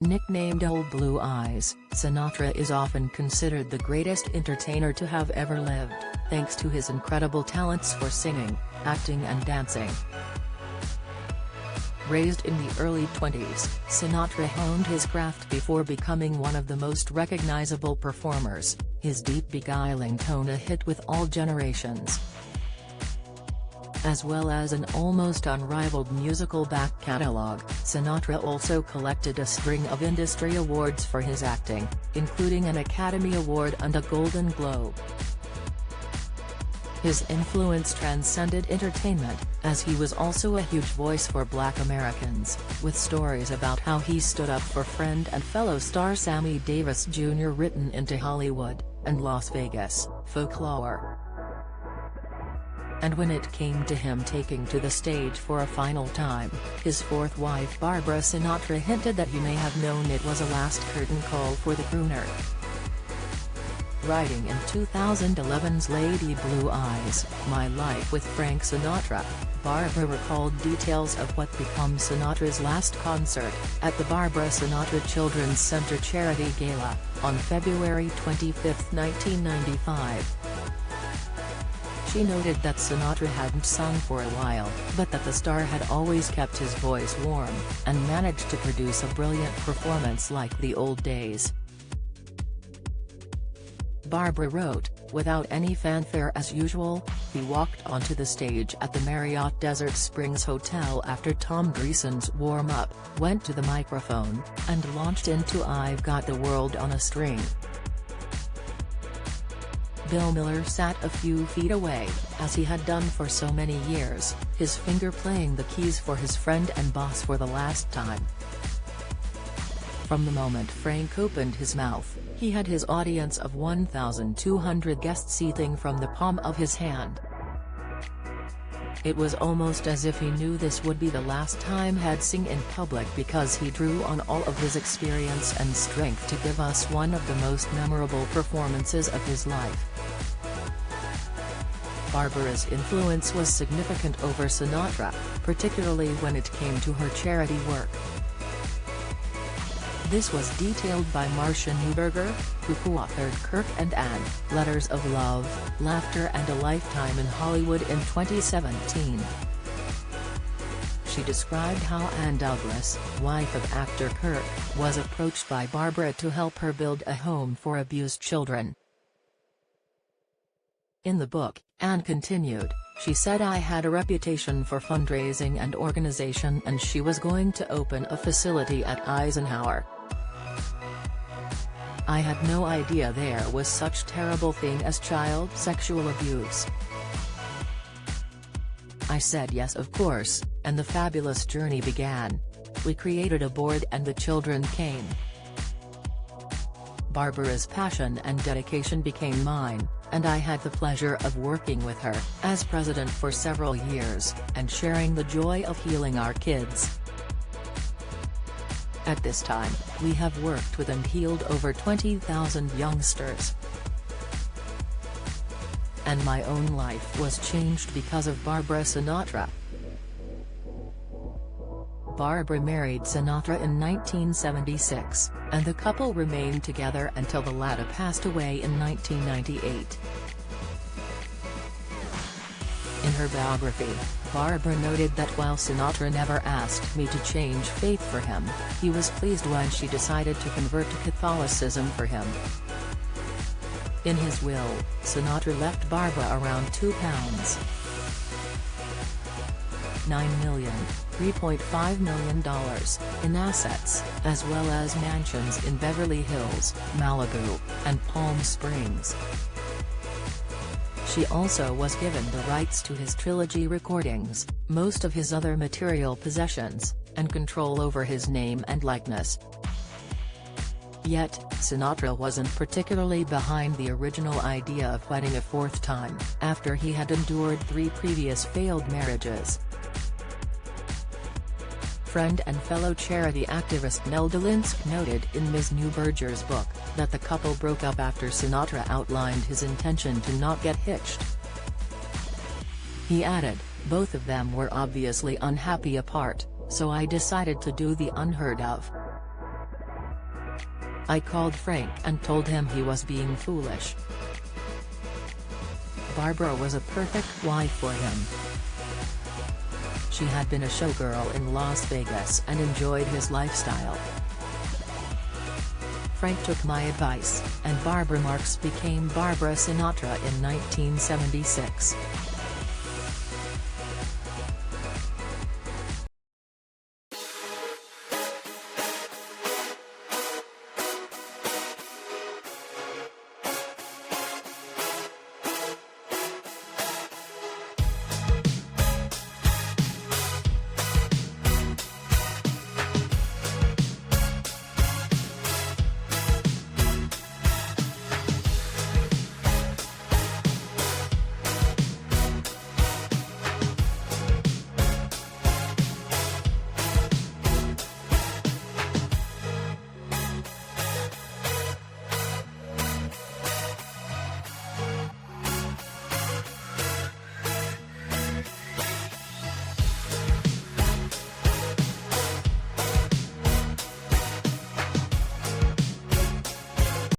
Nicknamed Old Blue Eyes, Sinatra is often considered the greatest entertainer to have ever lived, thanks to his incredible talents for singing, acting and dancing. Raised in the early 20s, Sinatra honed his craft before becoming one of the most recognizable performers, his deep beguiling tone a hit with all generations. As well as an almost unrivaled musical back catalogue, Sinatra also collected a string of industry awards for his acting, including an Academy Award and a Golden Globe. His influence transcended entertainment, as he was also a huge voice for Black Americans, with stories about how he stood up for friend and fellow star Sammy Davis Jr. written into Hollywood and Las Vegas folklore. And when it came to him taking to the stage for a final time, his fourth wife Barbara Sinatra hinted that he may have known it was a last curtain call for the crooner. Writing in 2011's Lady Blue Eyes, My Life with Frank Sinatra, Barbara recalled details of what becomes Sinatra's last concert, at the Barbara Sinatra Children's Center Charity Gala, on February 25, 1995. She noted that Sinatra hadn't sung for a while, but that the star had always kept his voice warm, and managed to produce a brilliant performance like the old days. Barbara wrote, "Without any fanfare as usual, he walked onto the stage at the Marriott Desert Springs Hotel after Tom Dreesen's warm-up, went to the microphone, and launched into I've Got the World on a String." Bill Miller sat a few feet away, as he had done for so many years, his finger playing the keys for his friend and boss for the last time. From the moment Frank opened his mouth, he had his audience of 1,200 guests seething from the palm of his hand. It was almost as if he knew this would be the last time he'd sing in public, because he drew on all of his experience and strength to give us one of the most memorable performances of his life. Barbara's influence was significant over Sinatra, particularly when it came to her charity work. This was detailed by Marcia Newberger, who co-authored Kirk and Ann, Letters of Love, Laughter and a Lifetime in Hollywood in 2017. She described how Ann Douglas, wife of actor Kirk, was approached by Barbara to help her build a home for abused children. In the book, Ann continued, "She said I had a reputation for fundraising and organization, and she was going to open a facility at Eisenhower. I had no idea there was such terrible thing as child sexual abuse. I said yes, of course, and the fabulous journey began. We created a board and the children came. Barbara's passion and dedication became mine, and I had the pleasure of working with her as president for several years, and sharing the joy of healing our kids. At this time, we have worked with and healed over 20,000 youngsters. And my own life was changed because of Barbara Sinatra." Barbara married Sinatra in 1976, and the couple remained together until the latter passed away in 1998. In her biography, Barbara noted that while Sinatra never asked me to change faith for him, he was pleased when she decided to convert to Catholicism for him. In his will, Sinatra left Barbara around £2. 9 million, $3.5 million, in assets, as well as mansions in Beverly Hills, Malibu, and Palm Springs. She also was given the rights to his trilogy recordings, most of his other material possessions, and control over his name and likeness. Yet, Sinatra wasn't particularly behind the original idea of wedding a fourth time, after he had endured 3 previous failed marriages. Friend and fellow charity activist Nelda Linsk noted in Ms. Newberger's book, that the couple broke up after Sinatra outlined his intention to not get hitched. He added, "Both of them were obviously unhappy apart, so I decided to do the unheard of. I called Frank and told him he was being foolish. Barbara was a perfect wife for him. She had been a showgirl in Las Vegas and enjoyed his lifestyle. Frank took my advice, and Barbara Marx became Barbara Sinatra in 1976.